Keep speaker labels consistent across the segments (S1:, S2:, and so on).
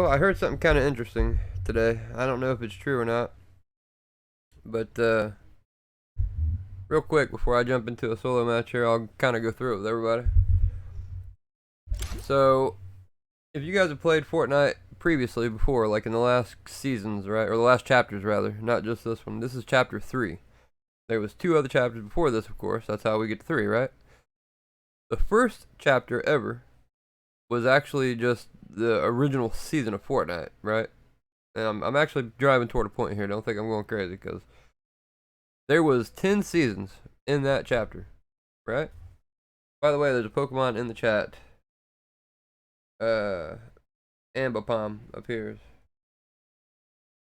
S1: So I heard something kind of interesting today. I don't know if it's true or not, but real quick before I jump into a solo match here, I'll kind of go through it with everybody. So, if you guys have played Fortnite previously before, like in the last seasons, right, or the last chapters rather, not just this one. This is chapter 3. There was 2 other chapters before this, of course. That's how we get to 3, right? The first chapter ever was actually just the original season of Fortnite, right? And I'm actually driving toward a point here. Don't think I'm going crazy, because there was 10 seasons in that chapter, right? By the way, there's a Pokemon in the chat. Ambipom appears.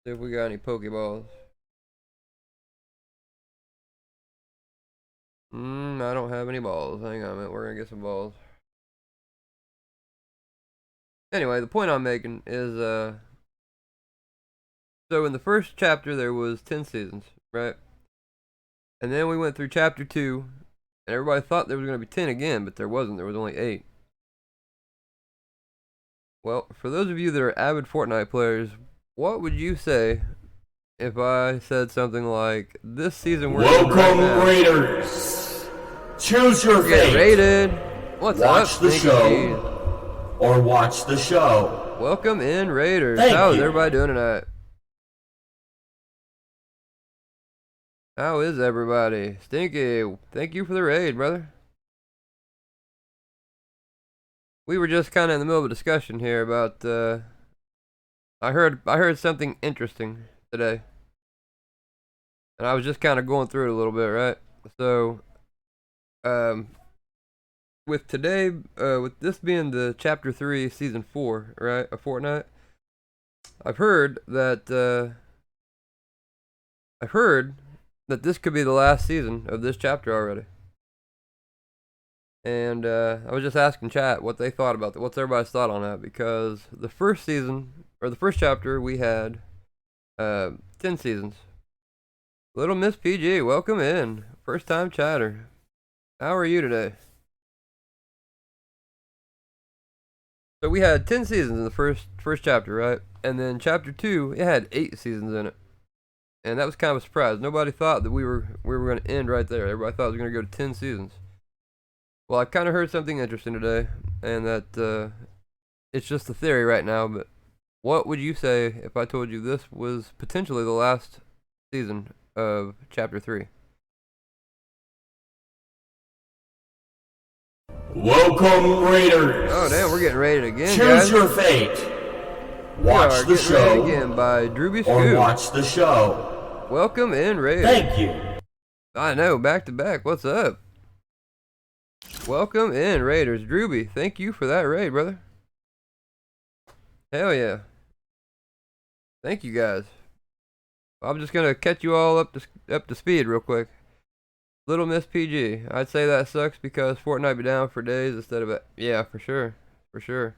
S1: See if we got any Pokeballs. I don't have any balls. Hang on a minute. We're gonna get some balls. Anyway, the point I'm making is, so in the first chapter there was 10 seasons, right? And then we went through chapter 2, and everybody thought there was going to be 10 again, but there wasn't. There was only 8. Well, for those of you that are avid Fortnite players, what would you say if I said something like, this season we're in right now?
S2: Welcome, Raiders! Choose your fate!
S1: Get raided! What's up,
S2: Watch the show, or watch the show.
S1: Welcome in, Raiders.
S2: Thank
S1: How is
S2: you.
S1: everybody doing tonight? How is everybody? Stinky, thank you for the raid, brother. We were just kind of in the middle of a discussion here about, I heard something interesting today. And I was just kind of going through it a little bit, right? So, with today, with this being the chapter 3, season 4, right, of Fortnite, I've heard that this could be the last season of this chapter already. And I was just asking chat what they thought about that. What's everybody's thought on that? Because the first season, or the first chapter, we had 10 seasons. Little Miss PG, welcome in. First time chatter. How are you today? So we had 10 seasons in the first chapter, right? And then chapter 2, it had 8 seasons in it. And that was kind of a surprise. Nobody thought that we were going to end right there. Everybody thought it was going to go to 10 seasons. Well, I kind of heard something interesting today, and that it's just a theory right now, but what would you say if I told you this was potentially the last season of chapter 3?
S2: Welcome, Raiders!
S1: Oh, damn, we're getting raided again,
S2: Choose
S1: guys.
S2: your fate. Watch the show,
S1: again by Drooby
S2: or
S1: Scoop.
S2: watch the show.
S1: Welcome in, Raid.
S2: Thank you.
S1: I know, back to back. What's up? Welcome in, Raiders. Drooby, thank you for that raid, brother. Hell yeah. Thank you, guys. I'm just gonna catch you all up to speed real quick. Little Miss PG, I'd say that sucks because Fortnite be down for days instead of yeah, for sure, for sure.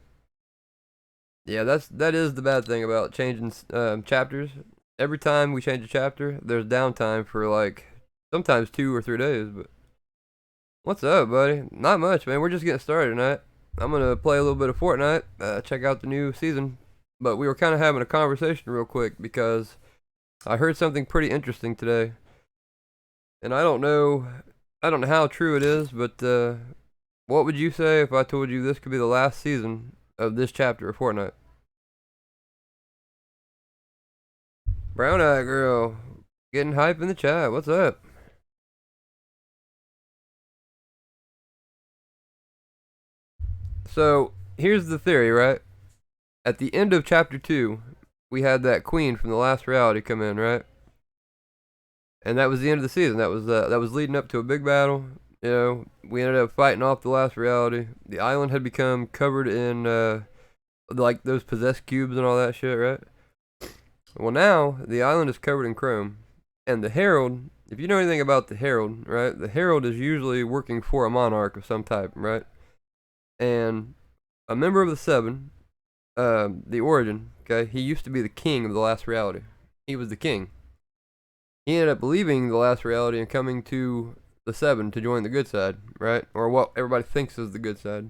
S1: Yeah, that is the bad thing about changing chapters. Every time we change a chapter, there's downtime for like sometimes 2 or 3 days. But what's up, buddy? Not much, man. We're just getting started tonight. I'm gonna play a little bit of Fortnite, check out the new season. But we were kind of having a conversation real quick because I heard something pretty interesting today. And I don't know how true it is, but what would you say if I told you this could be the last season of this chapter of Fortnite? Brown Eye Girl, getting hype in the chat. What's up? So, here's the theory, right? At the end of chapter 2, we had that queen from the last reality come in, right? And that was the end of the season. That was leading up to a big battle. You know, we ended up fighting off the last reality. The island had become covered in like those possessed cubes and all that shit, right? Well, now the island is covered in chrome, and the Herald. If you know anything about the Herald, right? The Herald is usually working for a monarch of some type, right? And a member of the 7, the Origin, okay, he used to be the king of the last reality. He was the king. He ended up leaving the last reality and coming to the 7 to join the good side, right? Or what everybody thinks is the good side.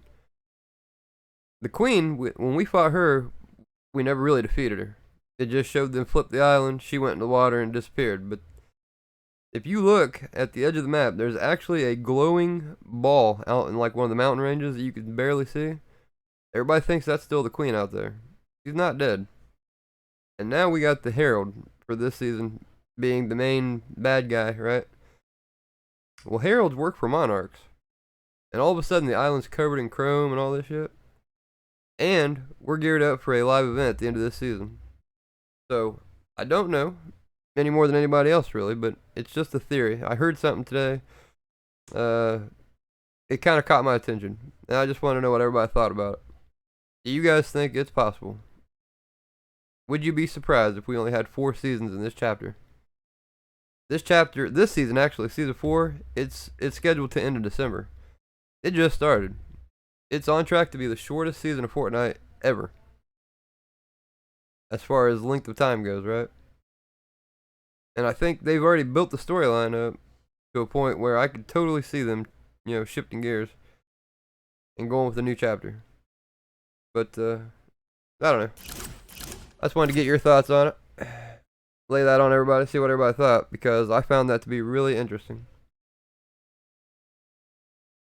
S1: The queen, when we fought her, we never really defeated her. It just showed them flip the island, she went in the water and disappeared. But if you look at the edge of the map, there's actually a glowing ball out in like one of the mountain ranges that you can barely see. Everybody thinks that's still the queen out there. She's not dead. And now we got the Herald for this season being the main bad guy, right? Well, Heralds work for monarchs. And all of a sudden the island's covered in chrome and all this shit. And we're geared up for a live event at the end of this season. So, I don't know any more than anybody else really, but it's just a theory. I heard something today. It kind of caught my attention. And I just want to know what everybody thought about it. Do you guys think it's possible? Would you be surprised if we only had 4 seasons in this chapter? This season actually, season 4, it's scheduled to end in December. It just started. It's on track to be the shortest season of Fortnite ever. As far as length of time goes, right? And I think they've already built the storyline up to a point where I could totally see them, shifting gears and going with a new chapter. But, I don't know. I just wanted to get your thoughts on it. Lay that on everybody, see what everybody thought, because I found that to be really interesting.